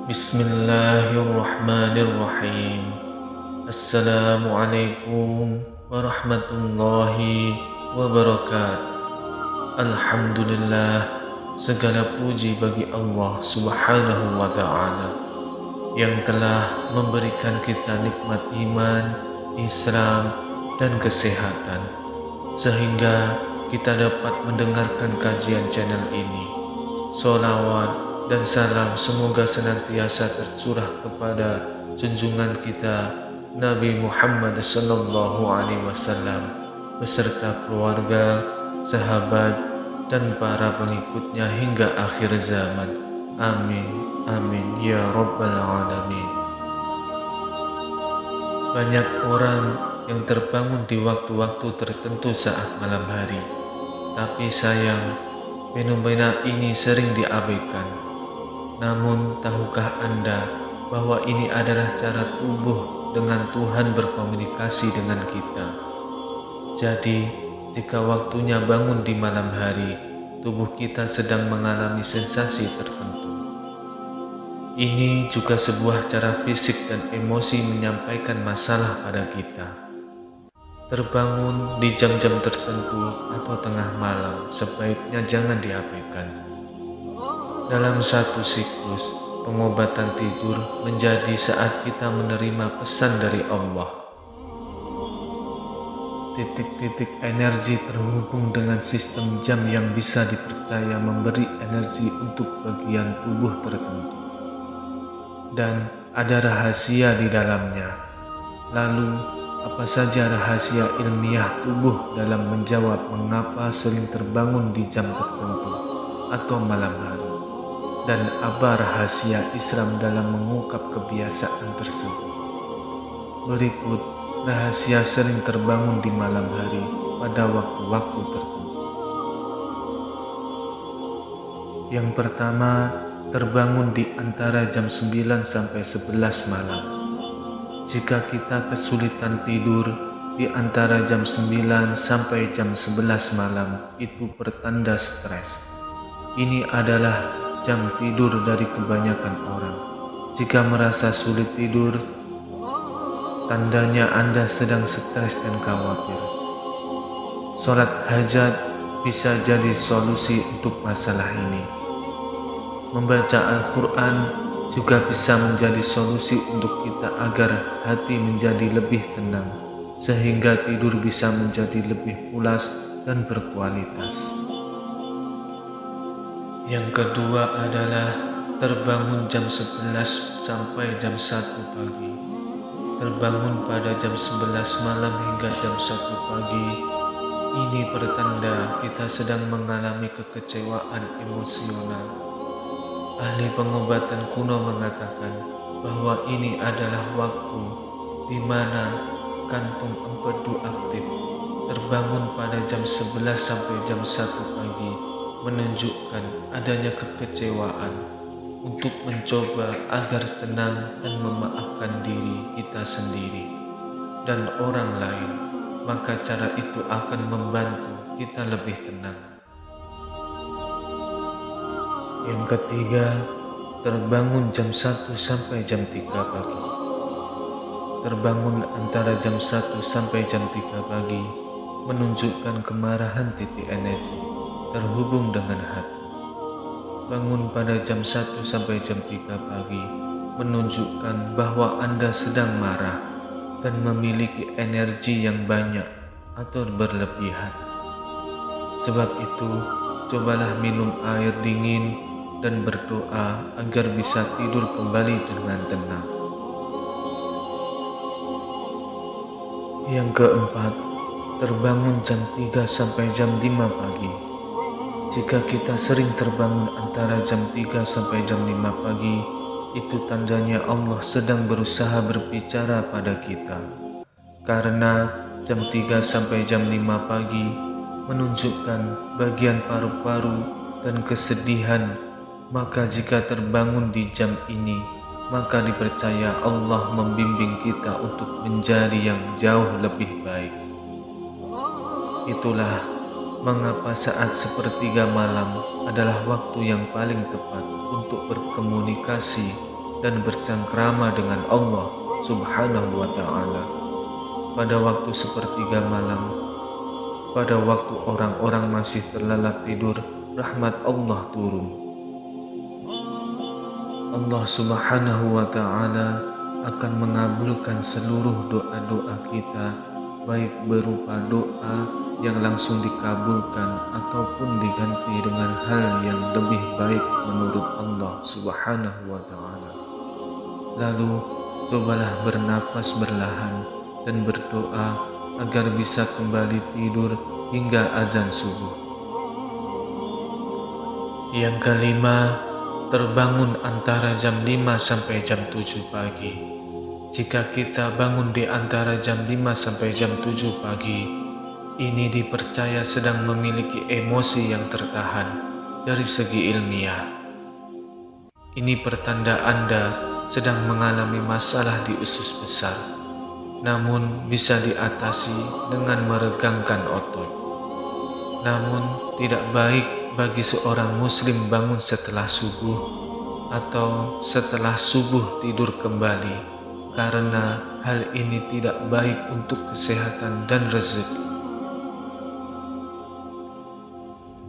Bismillahirrahmanirrahim. Assalamualaikum warahmatullahi wabarakatuh. Alhamdulillah, segala puji bagi Allah Subhanahu wa ta'ala yang telah memberikan kita nikmat iman, Islam, dan kesehatan sehingga kita dapat mendengarkan kajian channel ini. Sholawat dan salam semoga senantiasa tercurah kepada junjungan kita Nabi Muhammad SAW beserta keluarga, sahabat, dan para pengikutnya hingga akhir zaman. Amin, amin, ya Rabbal Alamin. Banyak orang yang terbangun di waktu-waktu tertentu saat malam hari, tapi sayang, fenomena ini sering diabaikan. Namun, tahukah Anda bahwa ini adalah cara tubuh dengan Tuhan berkomunikasi dengan kita? Jadi, jika waktunya bangun di malam hari, tubuh kita sedang mengalami sensasi tertentu. Ini juga sebuah cara fisik dan emosi menyampaikan masalah pada kita. Terbangun di jam-jam tertentu atau tengah malam sebaiknya jangan diabaikan. Dalam satu siklus, pengobatan tidur menjadi saat kita menerima pesan dari Allah. Titik-titik energi terhubung dengan sistem jam yang bisa dipercaya memberi energi untuk bagian tubuh tertentu. Dan ada rahasia di dalamnya. Lalu, apa saja rahasia ilmiah tubuh dalam menjawab mengapa sering terbangun di jam tertentu atau malam hari? Dan apa rahasia Islam dalam mengungkap kebiasaan tersebut? Berikut rahasia sering terbangun di malam hari pada waktu-waktu tertentu. Yang pertama, terbangun di antara jam 9 sampai 11 malam. Jika kita kesulitan tidur di antara jam 9 sampai jam 11 malam, itu pertanda stres. Ini adalah jam tidur dari kebanyakan orang. Jika merasa sulit tidur, tandanya Anda sedang stres dan khawatir. Sholat hajat bisa jadi solusi untuk masalah ini. Membaca Al-Quran juga bisa menjadi solusi untuk kita agar hati menjadi lebih tenang, sehingga tidur bisa menjadi lebih pulas dan berkualitas. Yang kedua adalah terbangun jam 11 sampai jam 1 pagi. Terbangun pada jam 11 malam hingga jam 1 pagi, ini pertanda kita sedang mengalami kekecewaan emosional. Ahli pengobatan kuno mengatakan bahwa ini adalah waktu di mana kantung empedu aktif. Terbangun pada jam 11 sampai jam 1 pagi menunjukkan adanya kekecewaan untuk mencoba agar tenang dan memaafkan diri kita sendiri dan orang lain, maka cara itu akan membantu kita lebih tenang. Yang ketiga, terbangun jam 1 sampai jam 3 pagi. Terbangun antara jam 1 sampai jam 3 pagi menunjukkan kemarahan titik energi terhubung dengan hati. Bangun pada jam 1 sampai jam 3 pagi menunjukkan bahwa Anda sedang marah dan memiliki energi yang banyak atau berlebihan. Sebab itu, cobalah minum air dingin dan berdoa agar bisa tidur kembali dengan tenang. Yang keempat, terbangun jam 3 sampai jam 5 pagi. Jika kita sering terbangun antara jam 3 sampai jam 5 pagi, itu tandanya Allah sedang berusaha berbicara pada kita. Karena jam 3 sampai jam 5 pagi menunjukkan bagian paru-paru dan kesedihan, maka jika terbangun di jam ini, maka dipercaya Allah membimbing kita untuk menjadi yang jauh lebih baik. Itulah mengapa saat sepertiga malam adalah waktu yang paling tepat untuk berkomunikasi dan bercengkrama dengan Allah Subhanahu wa Ta'ala. Pada waktu sepertiga malam, pada waktu orang-orang masih terlelap tidur, rahmat Allah turun. Allah Subhanahu wa Ta'ala akan mengabulkan seluruh doa-doa kita, baik berupa doa yang langsung dikabulkan ataupun diganti dengan hal yang lebih baik menurut Allah Subhanahu wa Ta'ala. Lalu cobalah bernapas berlahan dan berdoa agar bisa kembali tidur hingga azan subuh. Yang kelima, terbangun antara jam 5 sampai jam 7 pagi. Jika kita bangun di antara jam 5 sampai jam 7 pagi, ini dipercaya sedang memiliki emosi yang tertahan dari segi ilmiah. Ini pertanda Anda sedang mengalami masalah di usus besar, namun bisa diatasi dengan meregangkan otot. Namun tidak baik bagi seorang muslim bangun setelah subuh atau setelah subuh tidur kembali, karena hal ini tidak baik untuk kesehatan dan rezeki.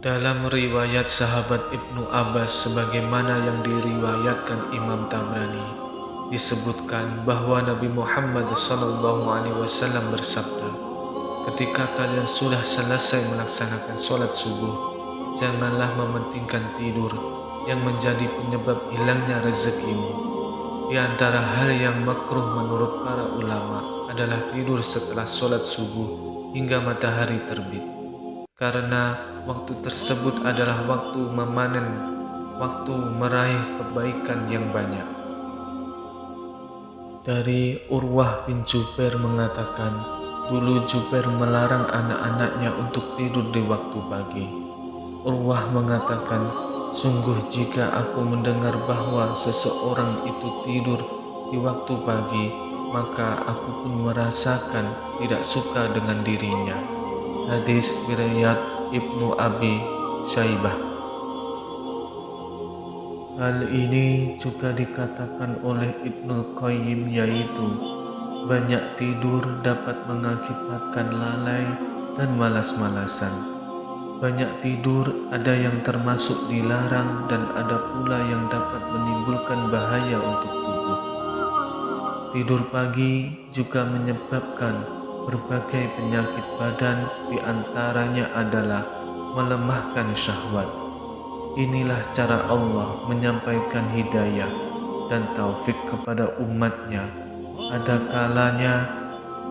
Dalam riwayat sahabat Ibnu Abbas sebagaimana yang diriwayatkan Imam Tabrani, disebutkan bahwa Nabi Muhammad SAW bersabda, "Ketika kalian sudah selesai melaksanakan sholat subuh, janganlah mementingkan tidur yang menjadi penyebab hilangnya rezekimu. Di antara hal yang makruh menurut para ulama adalah tidur setelah sholat subuh hingga matahari terbit, karena waktu tersebut adalah waktu memanen, waktu meraih kebaikan yang banyak." Dari Urwah bin Jubair mengatakan, dulu Jubair melarang anak-anaknya untuk tidur di waktu pagi. Urwah mengatakan, "Sungguh jika aku mendengar bahwa seseorang itu tidur di waktu pagi, maka aku pun merasakan tidak suka dengan dirinya." Hadis riwayat Ibnu Abi Syaibah. Hal ini juga dikatakan oleh Ibnu Qayyim, yaitu banyak tidur dapat mengakibatkan lalai dan malas-malasan. Banyak tidur ada yang termasuk dilarang dan ada pula yang dapat menimbulkan bahaya untuk tubuh. Tidur pagi juga menyebabkan berbagai penyakit badan, di antaranya adalah melemahkan syahwat. Inilah cara Allah menyampaikan hidayah dan taufik kepada umatnya. Ada kalanya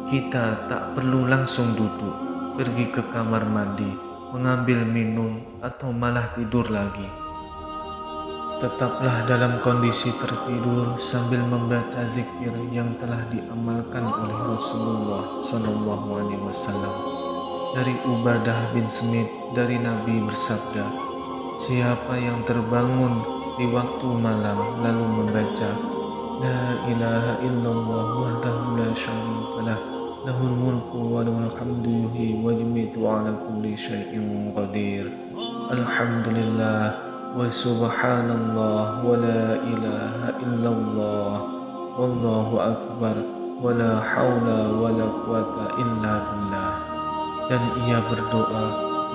kita tak perlu langsung duduk, pergi ke kamar mandi, mengambil minum, atau malah tidur lagi. Tetaplah dalam kondisi tertidur sambil membaca zikir yang telah diamalkan oleh Rasulullah SAW. Dari Ubadah bin Smit dari Nabi bersabda, "Siapa yang terbangun di waktu malam lalu membaca La ilaha illallah wahdahu la syarika lah, lahul mulku wa lahul hamdu yuhyi wa yumiitu ala kulli syai'in qadir. Alhamdulillah wa subhanallah wa la ilaha illallah wallahu akbar wa la hawla wa la quwata illa billah." Dan ia berdoa,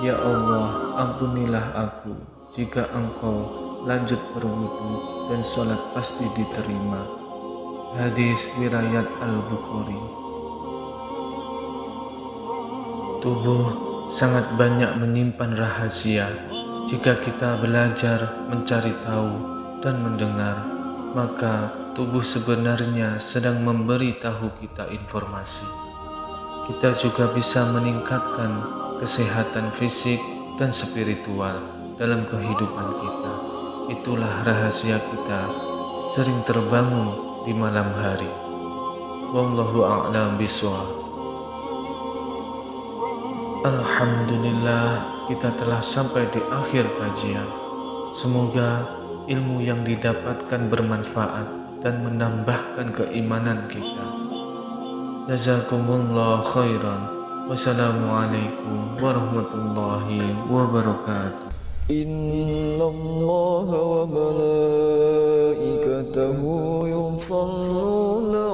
"Ya Allah, ampunilah aku jika Engkau lanjut berwudu dan sholat pasti diterima." Hadis riwayat Al-Bukhari. Tubuh sangat banyak menyimpan rahasia. Jika kita belajar mencari tahu dan mendengar, maka tubuh sebenarnya sedang memberi tahu kita informasi. Kita juga bisa meningkatkan kesehatan fisik dan spiritual dalam kehidupan kita. Itulah rahasia kita sering terbangun di malam hari. Wallahu a'lam bishawab. Alhamdulillah, kita telah sampai di akhir kajian. Semoga ilmu yang didapatkan bermanfaat dan menambahkan keimanan kita. Jazakumullah khairan. Wassalamualaikum warahmatullahi wabarakatuh. إن الله وملائكته يصلون